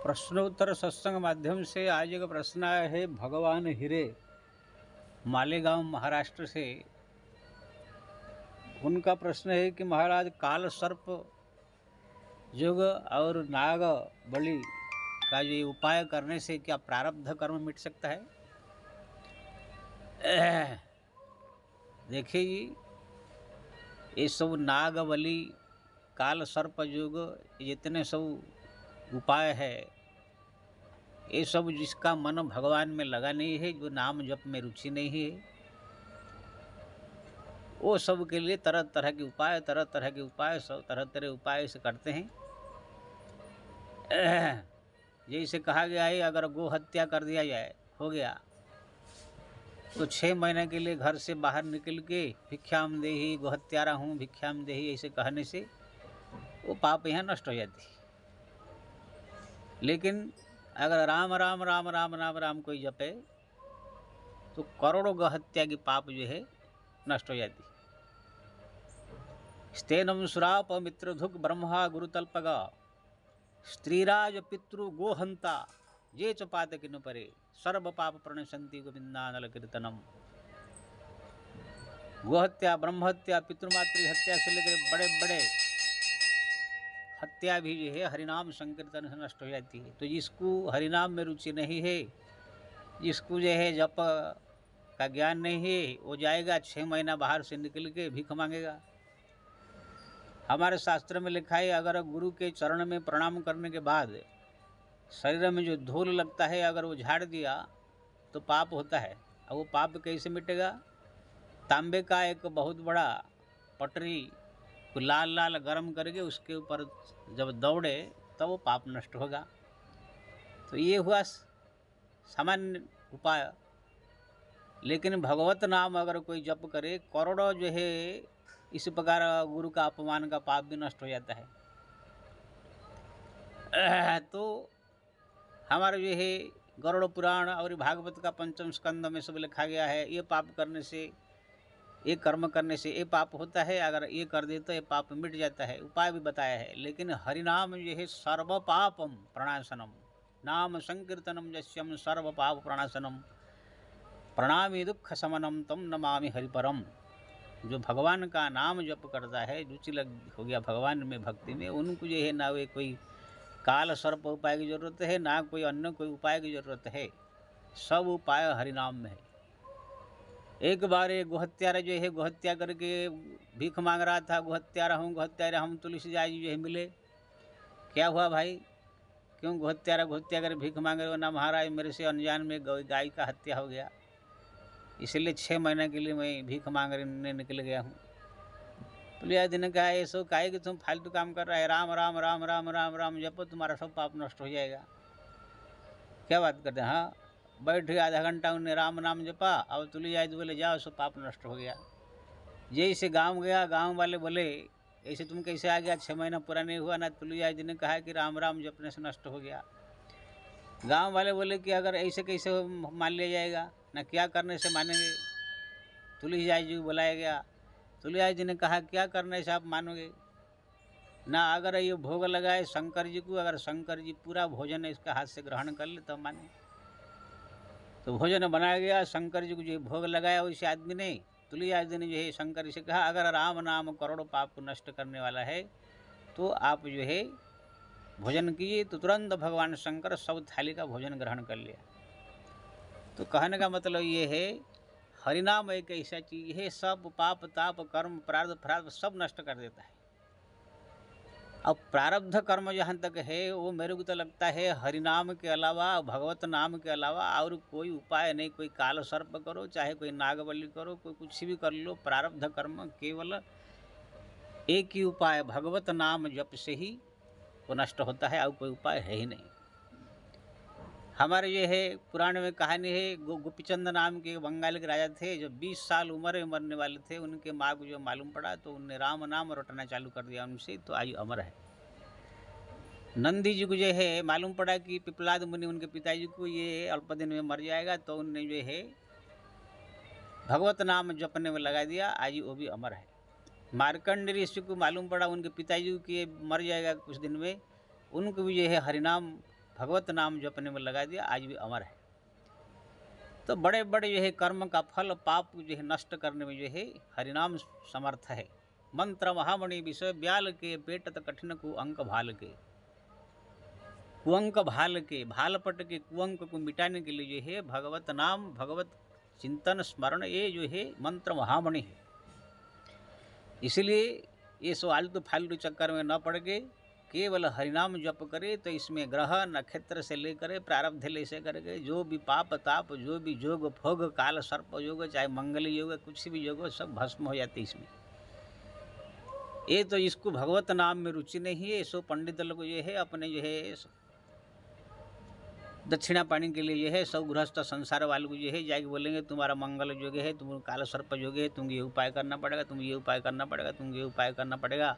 प्रश्नोत्तर सत्संग माध्यम से आज एक प्रश्न आया है भगवान हिरे मालेगांव महाराष्ट्र से। उनका प्रश्न है कि महाराज काल सर्प युग और नाग बलि का जो ये उपाय करने से क्या प्रारब्ध कर्म मिट सकता है? देखिए जी, ये सब नाग बलि काल सर्प युग जितने सब उपाय है, ये सब जिसका मन भगवान में लगा नहीं है, जो नाम जप में रुचि नहीं है, वो सब के लिए तरह तरह के उपाय सब तरह तरह उपाय से करते हैं। जैसे कहा गया है, अगर गो हत्या कर दिया जाए, हो गया, तो 6 महीने के लिए घर से बाहर निकल के भिक्षाम देही गो हत्यारा हूँ भिक्षाम देही ऐसे कहने से वो पाप यहाँ नष्ट हो जाती है। लेकिन अगर राम राम राम राम राम राम कोई जपे तो करोड़ों गो हत्या की पाप जो है नष्ट हो जाती है। स्तेनम सुराप मित्रधुक ब्रह्मा गुरुतल्पगा स्त्रीराज पितृ गोहंता ये च पातकिन परे सर्व पाप प्रणशंति गोविंदानल कीर्तनम। गोहत्या, ब्रह्महत्या, पितृमातृ हत्या से लेकर बड़े बड़े हत्या भी जो है हरिनाम संकीर्तन से नष्ट हो जाती है। तो जिसको हरिनाम में रुचि नहीं है, जिसको जो है जप का ज्ञान नहीं है, वो जाएगा 6 महीना बाहर से निकल के भीख मांगेगा। हमारे शास्त्र में लिखा है, अगर गुरु के चरण में प्रणाम करने के बाद शरीर में जो धूल लगता है, अगर वो झाड़ दिया तो पाप होता है। और वो पाप कैसे मिटेगा? तांबे का एक बहुत बड़ा पटरी को लाल लाल गरम करके उसके ऊपर जब दौड़े तब वो पाप नष्ट होगा। तो ये हुआ सामान्य उपाय। लेकिन भगवत नाम अगर कोई जप करे, करोड़ों जो है इस प्रकार गुरु का अपमान का पाप भी नष्ट हो जाता है। तो हमारे जो है गरुड़ पुराण और भागवत का 5म स्कंद में सब लिखा गया है, ये पाप करने से, ये कर्म करने से ये पाप होता है, अगर ये कर दे तो ये पाप मिट जाता है। उपाय भी बताया है। लेकिन हरिनाम जो है सर्व पापम प्रणाशनम, नाम संकीर्तनम जस्यम सर्व पाप प्रणाशनम, प्रणामी दुख समनम तम नमामि हरिपरम। जो भगवान का नाम जप करता है, रुचि लग हो गया भगवान में, भक्ति में, उनको जो है ना वे कोई काल सर्प उपाय की जरूरत है, ना कोई अन्य कोई उपाय की जरूरत है। सब उपाय हरिनाम में है। एक बार एक गोहत्यारा जो है गोहत्या करके भीख मांग रहा था, गोहत्यारा हम तुलसीदास जी जो है मिले। क्या हुआ भाई, क्यों गोहत्या कर भीख मांग रहे हो? ना महाराज, मेरे से अनजान में गाय का हत्या हो गया, इसलिए 6 महीने के लिए मैं भीख मांगने निकल गया हूँ। तुलसीदास जी ने कहा, ऐसो काहे कि तुम फालतू काम कर रहा है, राम राम राम राम राम राम जपो, तुम्हारा सब पाप नष्ट हो जाएगा। क्या बात करते हैं? हाँ, बैठ गया, आधा घंटा उन्हें राम नाम जपा, और तुलसीदास जी बोले जाओ, सब पाप नष्ट हो गया। जैसे गाँव गया, गाँव वाले बोले ऐसे तुम कैसे आ गया, 6 महीना पूरा नहीं हुआ ना? तुलसीदास जी ने कहा कि राम राम जपने से नष्ट हो गया। गाँव वाले बोले कि अगर ऐसे कैसे मान लिया जाएगा ना, क्या करने से मानेंगे? तुलसीदास जी को बुलाया गया। तुलसीदास जी ने कहा, क्या करने से आप मानोगे ना? अगर ये भोग लगाए शंकर जी को, अगर शंकर जी पूरा भोजन इसका हाथ से ग्रहण कर ले तब माने। तो भोजन बनाया गया, शंकर जी को जो भोग लगाया उस आदमी ने। तुलसीदास जी ने जो है शंकर जी से कहा, अगर राम नाम करोड़ों पाप को नष्ट करने वाला है तो आप जो है भोजन कीजिए। तो तुरंत भगवान शंकर सब थाली का भोजन ग्रहण कर लिया। तो कहने का मतलब ये है, हरिनाम एक ऐसा चीज है, सब पाप ताप कर्म प्रारब्ध प्रारब्ध सब नष्ट कर देता है। अब प्रारब्ध कर्म जहाँ तक है, वो मेरे को तो लगता है हरिनाम के अलावा, भगवत नाम के अलावा और कोई उपाय नहीं। कोई काल सर्प करो, चाहे कोई नागबलि करो, कोई कुछ भी कर लो, प्रारब्ध कर्म केवल एक ही उपाय, भगवत नाम जप से ही वो नष्ट होता है, और कोई उपाय है ही नहीं। हमारे ये है पुराण में कहानी है, गोपीचंद नाम के बंगाल के राजा थे, जो 20 साल उम्र में मरने वाले थे। उनके माँ को जो मालूम पड़ा तो उनने राम नाम रटना चालू कर दिया उनसे, तो आयु अमर है। नंदी जी को जो है मालूम पड़ा कि पिपलाद मुनि उनके पिताजी को ये अल्प दिन में मर जाएगा, तो उनने जो है भगवत नाम जपने में लगा दिया, आज वो भी अमर है। मार्कंडेय ऋषि को मालूम पड़ा उनके पिताजी को कि ये मर जाएगा कुछ दिन में, उनको भी जो है हरिनाम भगवत नाम जपने में लगा दिया, आज भी अमर है। तो बड़े बड़े जो है कर्म का फल पाप जो है नष्ट करने में जो है हरिनाम समर्थ है। मंत्र महामणि विषय ब्याल के, पेटत कठिन कुअंक भाल के। कुअंक भाल के, भालपट के कुअंक को मिटाने के लिए जो है भगवत नाम, भगवत चिंतन स्मरण, ये जो है मंत्र महामणि है। इसलिए ये सो आलतू फालतू चक्कर में न पड़ के केवल हरिनाम जप करे, तो इसमें ग्रह नक्षत्र से लेकर प्रारब्ध ले से करके जो भी पाप ताप, जो भी जोग भोग, काल सर्प योग, चाहे मंगल योग, कुछ भी योग, सब भस्म हो जाते इसमें। ये तो इसको भगवत नाम में रुचि नहीं है, सो पंडित लोग जो है अपने जो है दक्षिणा पानी के लिए जो है सब गृहस्थ संसार वालों को जो है जाके बोलेंगे तुम्हारा मंगल योग है, तुम काल सर्प योग है, तुम ये उपाय करना पड़ेगा, तुम ये उपाय करना पड़ेगा, तुम ये उपाय करना पड़ेगा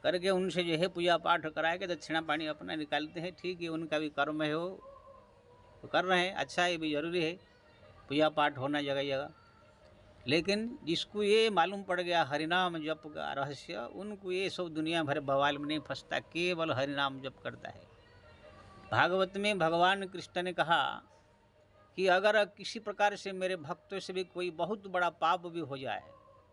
करके उनसे जो है पूजा पाठ करा के दक्षिणा पानी अपना निकालते हैं। ठीक है, उनका भी कर्म है, वो तो कर रहे हैं, अच्छा, ये भी जरूरी है, पूजा पाठ होना जगह जगह। लेकिन जिसको ये मालूम पड़ गया हरिनाम जप का रहस्य, उनको ये सब दुनिया भर बवाल में नहीं फंसता, केवल हरिनाम जप करता है। भागवत में भगवान कृष्ण ने कहा कि अगर किसी प्रकार से मेरे भक्तों से भी कोई बहुत बड़ा पाप भी हो जाए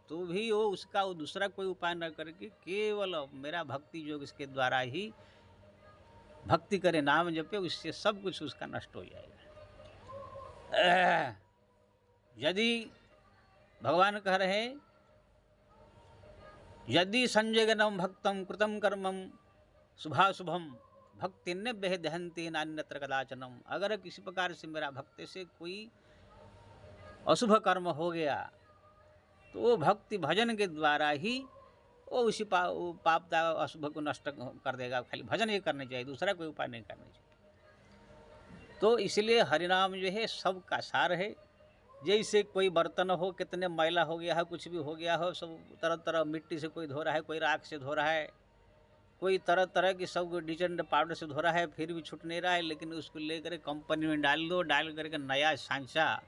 तो भी वो दूसरा कोई उपाय न करके केवल मेरा भक्ति योग इसके द्वारा ही भक्ति करे, नाम जपे, उससे सब कुछ उसका नष्ट हो जाएगा। यदि भगवान कह रहे यदि संजयगनम भक्तम कृतम कर्मम शुभाशुभम भक्तिन्य बेहदहंती नान्यत्र कदाचनम। अगर किसी प्रकार से मेरा भक्त से कोई अशुभ कर्म हो गया तो वो भक्ति भजन के द्वारा ही वो उसी पाप अशुभ को नष्ट कर देगा। खाली भजन ही करना चाहिए, दूसरा कोई उपाय नहीं करना चाहिए। तो इसलिए हरिनाम जो है सबका सार है। जैसे कोई बर्तन हो, कितने मैला हो गया है, कुछ भी हो गया हो, सब तरह तरह मिट्टी से कोई धो रहा है, कोई राख से धो रहा है, कोई तरह तरह की सब डिटर्जेंट पाउडर से धो रहा है, फिर भी छूट नहीं रहा है। लेकिन उसको लेकर कंपनी में डाल दो, डाल करके नया सांचा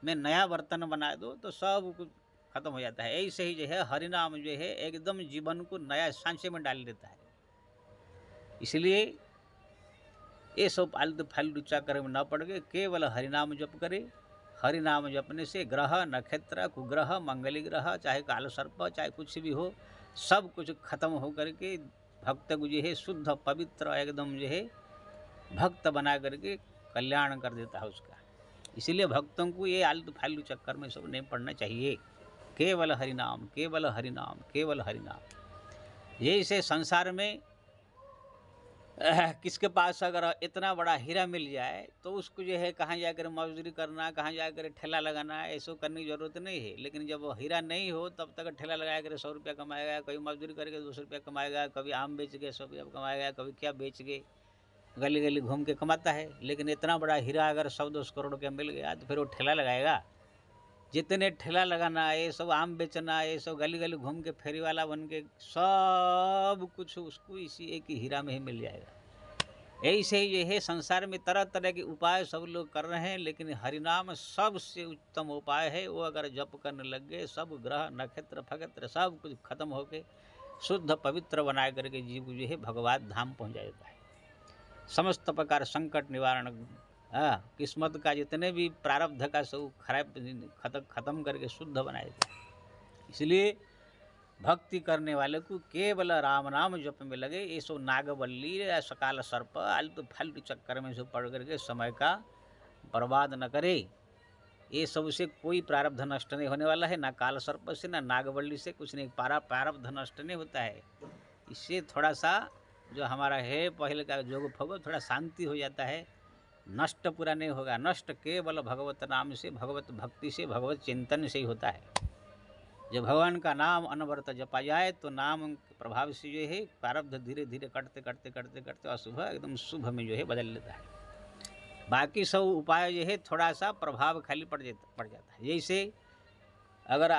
में नया बर्तन बना दो तो सब कुछ खत्म हो जाता है। ऐसे ही जो है हरिनाम जो है एकदम जीवन को नया सांचे में डाल देता है। इसलिए ये सब फालतू फालतू चक्कर में न पड़ गए, केवल हरिनाम जप करे। हरिनाम जपने से ग्रह नक्षत्र कुग्रह मंगली ग्रह, चाहे काल सर्प, चाहे कुछ भी हो, सब कुछ खत्म हो करके भक्त को जो है शुद्ध पवित्र एकदम जो है भक्त बना करके कल्याण कर देता है उसका। इसीलिए भक्तों को ये आलतू फालतू चक्कर में सब नहीं पड़ना चाहिए। केवल हरिनाम, केवल हरिनाम, केवल हरिनाम। जैसे संसार में किसके पास अगर इतना बड़ा हीरा मिल जाए तो उसको जो है कहाँ जाकर मजदूरी करना, कहाँ जाकर ठेला लगाना, ऐसा करने की ज़रूरत नहीं है। लेकिन जब हीरा नहीं हो तब तक ठेला लगा कर 100 रुपया कमाएगा, कभी मजदूरी करके 200 रुपया कमाएगा, कभी आम बेच के 100 रुपया कमाएगा, कभी क्या बेच के गली गली घूम के कमाता है। लेकिन इतना बड़ा हीरा अगर 100-200 करोड़ का मिल गया तो फिर वो ठेला लगाएगा। जितने ठेला लगाना, ये सब आम बेचना, ये सब गली गली घूम के फेरी वाला बन के सब कुछ उसको इसी एक ही हीरा में ही मिल जाएगा। ऐसे ही ये है संसार में तरह तरह के उपाय सब लोग कर रहे हैं, लेकिन हरिनाम सबसे उत्तम उपाय है। वो अगर जप करने लग गए सब ग्रह नक्षत्र फक्षत्र सब कुछ खत्म होके शुद्ध पवित्र बना करके जीव को जो है भगवत धाम पहुँच जाता है। समस्त प्रकार संकट निवारण, किस्मत का जितने भी प्रारब्ध का सब खराब खत्म करके शुद्ध बना देता है। इसलिए भक्ति करने वाले को केवल राम नाम जप में लगे। ये सब नागवल्ली या सकाल सर्प आलतू फालतू चक्कर में से पड़ करके समय का बर्बाद न करे। ये सब से कोई प्रारब्ध नष्ट नहीं होने वाला है, ना काल सर्प से ना नागवल्ली से कुछ नहीं, प्रारब्ध नष्ट नहीं होता है। इससे थोड़ा सा जो हमारा है पहले का जोग भोग थोड़ा शांति हो जाता है, नष्ट पूरा नहीं होगा। नष्ट केवल भगवत नाम से, भगवत भक्ति से, भगवत चिंतन से ही होता है। जब भगवान का नाम अनवरत जपा जाए तो नाम के प्रभाव से जो है प्रारब्ध धीरे धीरे कटते कटते कटते कटते अशुभ एकदम शुभ में जो है बदल लेता है। बाकी सब उपाय जो है थोड़ा सा प्रभाव खाली पड़ जाता है। जैसे अगर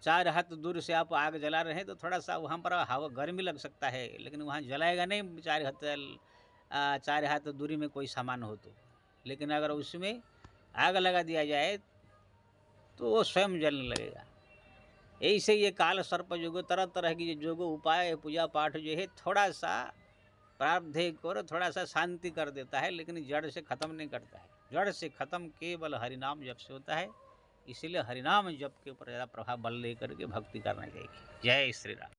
4 हाथ दूर से आप आग जला रहे हैं तो थोड़ा सा वहाँ पर हवा गर्मी लग सकता है, लेकिन वहाँ जलाएगा नहीं 4 हाथ दूरी में कोई सामान हो तो। लेकिन अगर उसमें आग लगा दिया जाए तो वो स्वयं जलने लगेगा। ऐसे ये काल सर्प योग तरह तरह की जो योग उपाय पूजा पाठ जो है थोड़ा सा प्रारब्ध को थोड़ा सा शांति कर देता है, लेकिन जड़ से खत्म नहीं करता है। जड़ से खत्म केवल हरिनाम जप से होता है। इसीलिए हरिनाम जप के ऊपर ज़्यादा प्रभाव बल लेकर के भक्ति करना चाहिए। जय श्री राम।